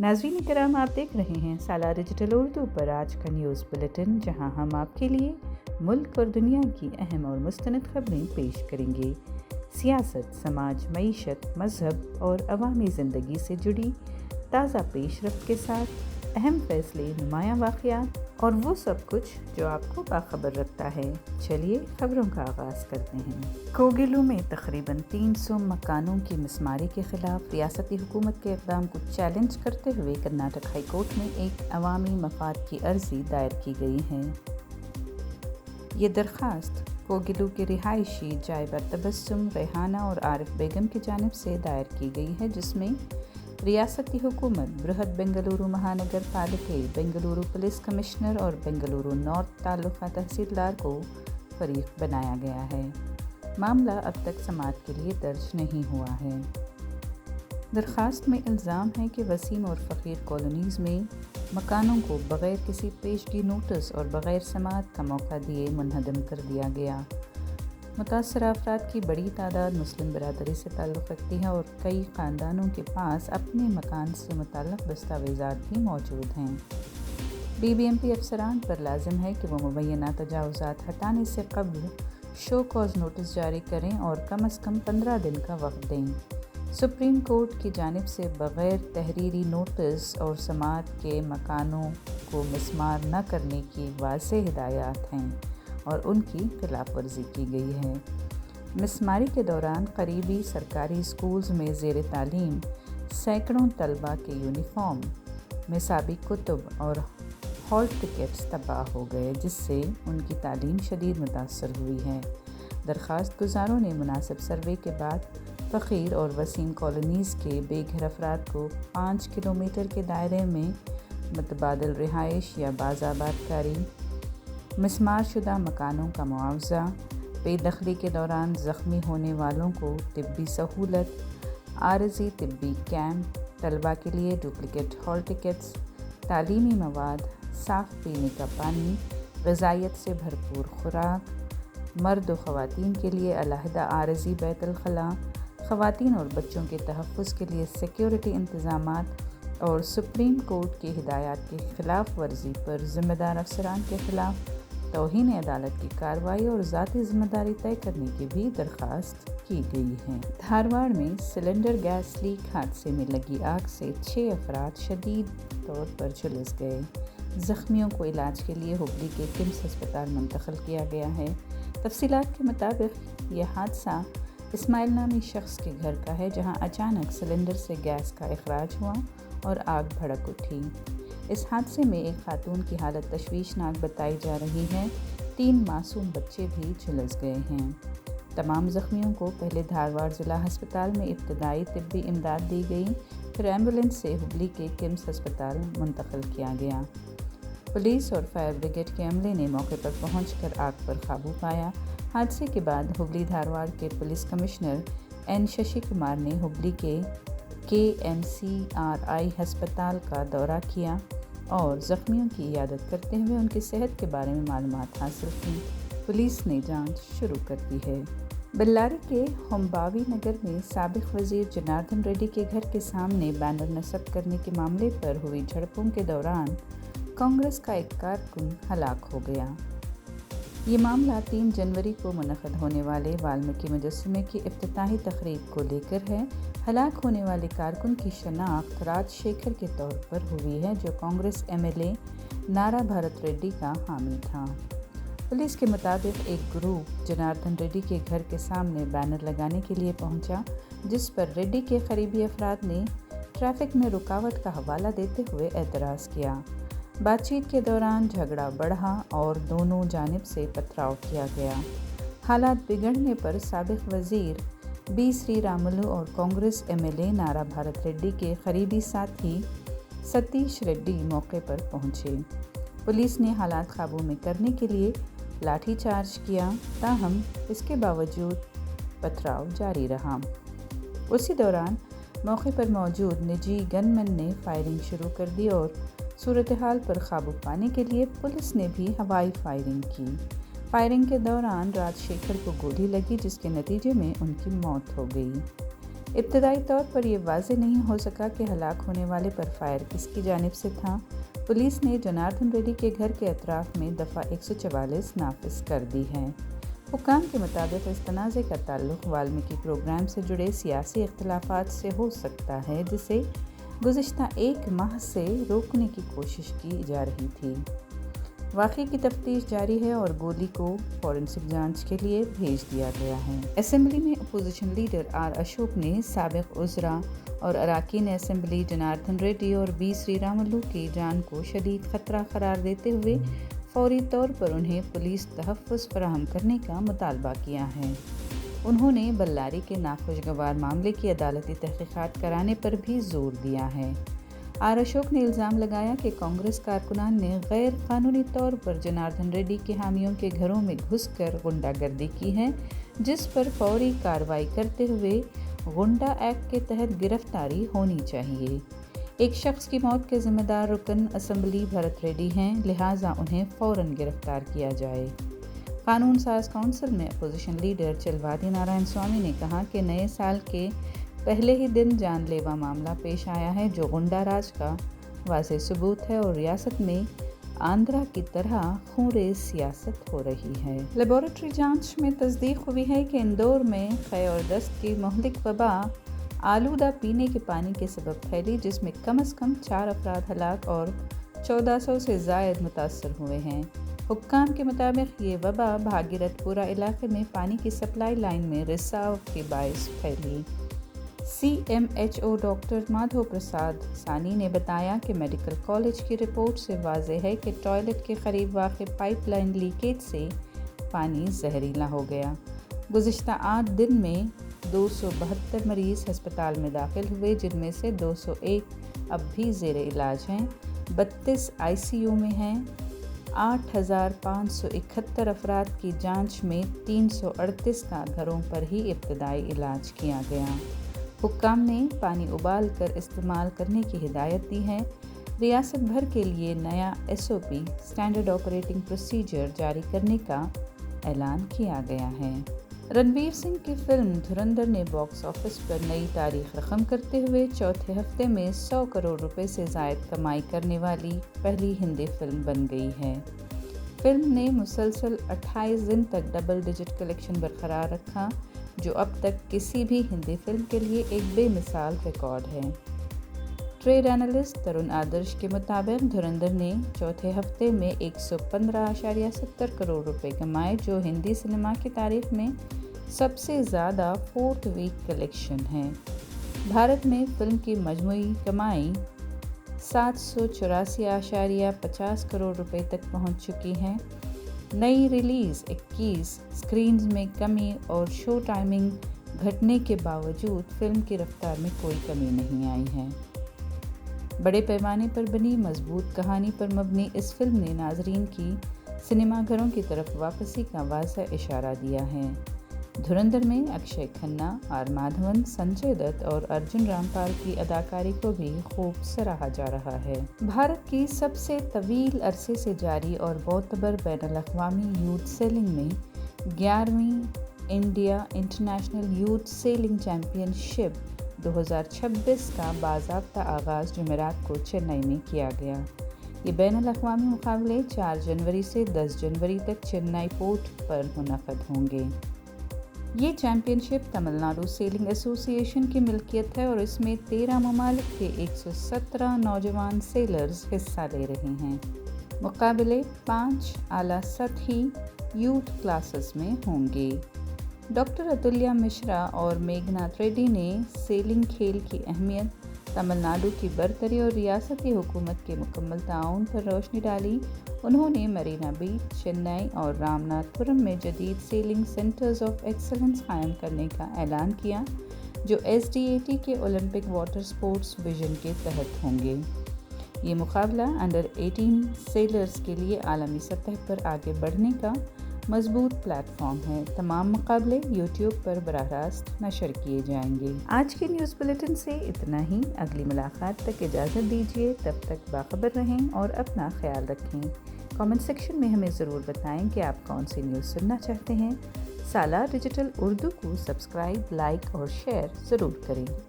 ناظرین کرام، آپ دیکھ رہے ہیں سالہ ڈیجیٹل اردو پر آج کا نیوز بلیٹن، جہاں ہم آپ کے لیے ملک اور دنیا کی اہم اور مستند خبریں پیش کریں گے۔ سیاست، سماج، معیشت، مذہب اور عوامی زندگی سے جڑی تازہ پیش رفت کے ساتھ اہم فیصلے، نمایاں واقعات اور وہ سب کچھ جو آپ کو باخبر رکھتا ہے۔ چلیے خبروں کا آغاز کرتے ہیں۔ کوگلو میں تقریباً 300 مکانوں کی مسماری کے خلاف ریاستی حکومت کے اقدام کو چیلنج کرتے ہوئے کرناٹک ہائی کورٹ میں ایک عوامی مفاد کی عرضی دائر کی گئی ہے۔ یہ درخواست کوگلو کے رہائشی جائبہ تبسم، ریحانہ اور عارف بیگم کی جانب سے دائر کی گئی ہے، جس میں ریاستی حکومت، برہد بنگلورو مہانگر پالکے، بنگلورو پولیس کمشنر اور بنگلورو نارتھ تعلقہ تحصیلدار کو فریق بنایا گیا ہے۔ معاملہ اب تک سماعت کے لیے درج نہیں ہوا ہے۔ درخواست میں الزام ہے کہ وسیم اور فقیر کالونیز میں مکانوں کو بغیر کسی پیشگی نوٹس اور بغیر سماعت کا موقع دیے منہدم کر دیا گیا۔ متاثرہ افراد کی بڑی تعداد مسلم برادری سے تعلق رکھتی ہے اور کئی خاندانوں کے پاس اپنے مکان سے متعلق دستاویزات بھی موجود ہیں۔ بی بی ایم پی افسران پر لازم ہے کہ وہ مبینہ تجاوزات ہٹانے سے قبل شو کاز نوٹس جاری کریں اور کم از کم 15 دن کا وقت دیں۔ سپریم کورٹ کی جانب سے بغیر تحریری نوٹس اور سماعت کے مکانوں کو مسمار نہ کرنے کی واضح ہدایات ہیں اور ان کی خلاف ورزی کی گئی ہے۔ مسماری کے دوران قریبی سرکاری اسکولز میں زیر تعلیم سینکڑوں طلباء کے یونیفارم، نصابی کتب اور ہال ٹکٹس تباہ ہو گئے، جس سے ان کی تعلیم شدید متاثر ہوئی ہے۔ درخواست گزاروں نے مناسب سروے کے بعد فقیر اور وسیم کالونیز کے بے گھر افراد کو 5 کلومیٹر کے دائرے میں متبادل رہائش یا باز آباد کاری، مسمار شدہ مکانوں کا معاوضہ، بے دخلی کے دوران زخمی ہونے والوں کو طبی سہولت، عارضی طبی کیمپ، طلباء کے لیے ڈپلیکیٹ ہال ٹکٹس، تعلیمی مواد، صاف پینے کا پانی، غذائیت سے بھرپور خوراک، مرد و خواتین کے لیے علیحدہ عارضی بیت الخلاء، خواتین اور بچوں کے تحفظ کے لیے سیکیورٹی انتظامات اور سپریم کورٹ کی ہدایات کی خلاف ورزی پر ذمہ دار افسران کے خلاف توہین عدالت کی کارروائی اور ذاتی ذمہ داری طے کرنے کی بھی درخواست کی گئی ہے۔ دھارواڑ میں سلنڈر گیس لیک حادثے میں لگی آگ سے 6 افراد شدید طور پر جھلس گئے۔ زخمیوں کو علاج کے لیے ہبلی کے کمس ہسپتال منتقل کیا گیا ہے۔ تفصیلات کے مطابق یہ حادثہ اسماعیل نامی شخص کے گھر کا ہے، جہاں اچانک سلنڈر سے گیس کا اخراج ہوا اور آگ بھڑک اٹھی۔ اس حادثے میں ایک خاتون کی حالت تشویشناک بتائی جا رہی ہے۔ 3 معصوم بچے بھی جھلس گئے ہیں۔ تمام زخمیوں کو پہلے دھارواڑ ضلع ہسپتال میں ابتدائی طبی امداد دی گئی، پھر ایمبولینس سے ہبلی کے کمس ہسپتال منتقل کیا گیا۔ پولیس اور فائر بریگیڈ کے عملے نے موقع پر پہنچ کر آگ پر قابو پایا۔ حادثے کے بعد ہبلی دھارواڑ کے police commissioner N Shashi Kumar نے ہبلی کے ایم سی آر آئی ہسپتال کا دورہ کیا اور زخمیوں کی عیادت کرتے ہوئے ان کی صحت کے بارے میں معلومات حاصل کی۔ پولیس نے جانچ شروع کر دی ہے۔ بಳ್ಳاری کے ہمباوی نگر میں سابق وزیر جناردن ریڈی کے گھر کے سامنے بینر نصب کرنے کے معاملے پر ہوئی جھڑپوں کے دوران کانگریس کا ایک کارکن ہلاک ہو گیا۔ یہ معاملہ 3 جنوری کو منعقد ہونے والے والمیکی مجسمے کی افتتاحی تقریب کو لے کر ہے۔ ہلاک ہونے والے کارکن کی شناخت راج شیکھر کے طور پر ہوئی ہے، جو کانگریس ایم ایل اے نارا بھرت ریڈی کا حامی تھا۔ پولیس کے مطابق ایک گروپ جناردن ریڈی کے گھر کے سامنے بینر لگانے کے لیے پہنچا، جس پر ریڈی کے قریبی افراد نے ٹریفک میں رکاوٹ کا حوالہ دیتے ہوئے اعتراض کیا۔ بات چیت کے دوران جھگڑا بڑھا اور دونوں جانب سے پتھراؤ کیا گیا۔ حالات بگڑنے پر سابق وزیر بی سری راملو اور کانگریس ایم ایل اے نارا بھرت ریڈی کے قریبی ساتھی ستیش ریڈی موقع پر پہنچے۔ پولیس نے حالات قابو میں کرنے کے لیے لاٹھی چارج کیا، تاہم اس کے باوجود پتھراؤ جاری رہا۔ اسی دوران موقع پر موجود نجی گن مین نے فائرنگ شروع کر دی اور صورتحال پر قابو پانے کے لیے پولیس نے بھی ہوائی فائرنگ کی۔ فائرنگ کے دوران راج شیکھر کو گولی لگی، جس کے نتیجے میں ان کی موت ہو گئی۔ ابتدائی طور پر یہ واضح نہیں ہو سکا کہ ہلاک ہونے والے پر فائر کس کی جانب سے تھا۔ پولیس نے جناردن ریڈی کے گھر کے اطراف میں دفعہ 144 نافذ کر دی ہے۔ حکام کے مطابق اس تنازع کا تعلق والمیکی پروگرام سے جڑے سیاسی اختلافات سے ہو سکتا ہے، جسے گزشتہ 1 ماہ سے روکنے کی کوشش کی جا رہی تھی۔ واقعے کی تفتیش جاری ہے اور گولی کو فورینسک جانچ کے لیے بھیج دیا گیا ہے۔ اسمبلی میں اپوزیشن لیڈر آر اشوک نے سابق وزراء اور اراکین اسمبلی جناردن ریڈی اور بی سری راملو کی جان کو شدید خطرہ قرار دیتے ہوئے فوری طور پر انہیں پولیس تحفظ فراہم کرنے کا مطالبہ کیا ہے۔ انہوں نے بلاری کے ناخوشگوار معاملے کی عدالتی تحقیقات کرانے پر بھی زور دیا ہے۔ آر اشوک نے الزام لگایا کہ کانگریس کارکنان نے غیر قانونی طور پر جناردن ریڈی کے حامیوں کے گھروں میں گھس کر غنڈہ گردی کی ہے، جس پر فوری کارروائی کرتے ہوئے غنڈہ ایکٹ کے تحت گرفتاری ہونی چاہیے۔ ایک شخص کی موت کے ذمہ دار رکن اسمبلی بھرت ریڈی ہیں، لہٰذا انہیں فوراً گرفتار کیا جائے۔ قانون ساز کونسل میں اپوزیشن لیڈر چلوادی نارائن سوامی نے کہا کہ نئے سال کے پہلے ہی دن جان لیوا معاملہ پیش آیا ہے، جو غنڈہ راج کا واضح ثبوت ہے اور ریاست میں آندھرا کی طرح خونریز سیاست ہو رہی ہے۔ لیبارٹری جانچ میں تصدیق ہوئی ہے کہ اندور میں قے اور دست کی مہلک وبا آلودہ پینے کے پانی کے سبب پھیلی، جس میں کم از کم 4 افراد ہلاک اور 1400 سے زائد متاثر ہوئے ہیں۔ حکام کے مطابق یہ وبا بھاگیرتھ پورہ علاقے میں پانی کی سپلائی لائن میں رساؤ کے باعث پھیلی۔ C M H O doctor Madhu Prasad Sani نے بتایا کہ میڈیکل کالج کی رپورٹ سے واضح ہے کہ ٹوائلٹ کے قریب واقع پائپ لائن لیکیج سے پانی زہریلا ہو گیا۔ گزشتہ 8 دن میں 272 مریض ہسپتال میں داخل ہوئے، جن میں سے 201 اب بھی زیر علاج ہیں، 32 آئی سی یو میں ہیں۔ 8571 افراد کی جانچ میں 338 کا گھروں پر ہی ابتدائی علاج کیا گیا۔ حکام نے پانی ابال کر استعمال کرنے کی ہدایت دی ہے۔ ریاست بھر کے لیے نیا ایس او پی اسٹینڈرڈ آپریٹنگ پروسیجر جاری کرنے کا اعلان کیا گیا ہے۔ رنویر سنگھ کی فلم دھرندھر نے باکس آفس پر نئی تاریخ رقم کرتے ہوئے چوتھے ہفتے میں 100 کروڑ روپے سے زائد کمائی کرنے والی پہلی ہندی فلم بن گئی ہے۔ فلم نے مسلسل 28 دن تک ڈبل ڈیجٹ کلیکشن برقرار رکھا، جو اب تک کسی بھی ہندی فلم کے لیے ایک بے مثال ریکارڈ ہے۔ ٹریڈ اینالسٹ ترون آدرش کے مطابق دھرندھر نے چوتھے ہفتے میں 115.70 کروڑ روپے کمائے، جو ہندی سنیما کی تاریخ میں سب سے زیادہ 4تھ ویک کلیکشن ہے۔ بھارت میں فلم کی مجموعی کمائی 784.50 کروڑ روپے تک پہنچ چکی ہے۔ نئی ریلیز 21 سکرینز میں کمی اور شو ٹائمنگ گھٹنے کے باوجود فلم کی رفتار میں کوئی کمی نہیں آئی ہے۔ بڑے پیمانے پر بنی مضبوط کہانی پر مبنی اس فلم نے ناظرین کی سنیما گھروں کی طرف واپسی کا واضح اشارہ دیا ہے۔ دھرندھر میں اکشے کھنہ، آر مادھون، سنجے دت اور ارجن رامپال کی اداکاری کو بھی خوب سراہا جا رہا ہے۔ بھارت کی سب سے طویل عرصے سے جاری اور معتبر بین الاقوامی یوتھ سیلنگ میں 11ویں India international youth sailing championship 2026 کا باضابطہ آغاز جمعرات کو چنئی میں کیا گیا۔ یہ بین الاقوامی مقابلے 4 جنوری سے 10 جنوری تک چنئی پورٹ پر منعقد ہوں گے۔ یہ چیمپئن شپ تمل ناڈو سیلنگ ایسوسی ایشن کی ملکیت ہے اور اس میں 13 ممالک کے 117 نوجوان سیلرز حصہ لے رہے ہیں۔ مقابلے 5 اعلیٰ سطحی یوتھ کلاسز میں ہوں گے۔ ڈاکٹر اتولیہ مشرا اور میگھناتھ ریڈی نے سیلنگ کھیل کی اہمیت، تمل ناڈو کی برتری اور ریاستی حکومت کے مکمل تعاون پر روشنی ڈالی۔ انہوں نے مرینا بیچ، چنئی اور رام ناتھ پورم میں جدید سیلنگ سینٹرز آف ایکسلنس قائم کرنے کا اعلان کیا، جو ایس ڈی اے ٹی کے اولمپک واٹر سپورٹس ویژن کے تحت ہوں گے۔ یہ مقابلہ انڈر 18 سیلرز کے لیے عالمی سطح پر آگے بڑھنے کا مضبوط پلیٹ فارم ہے۔ تمام مقابلے یوٹیوب پر براہ راست نشر کیے جائیں گے۔ آج کے نیوز بلیٹن سے اتنا ہی۔ اگلی ملاقات تک اجازت دیجیے، تب تک باخبر رہیں اور اپنا خیال رکھیں۔ کامنٹ سیکشن میں ہمیں ضرور بتائیں کہ آپ کون سی نیوز سننا چاہتے ہیں۔ سالار ڈیجیٹل اردو کو سبسکرائب، لائک اور شیئر ضرور کریں۔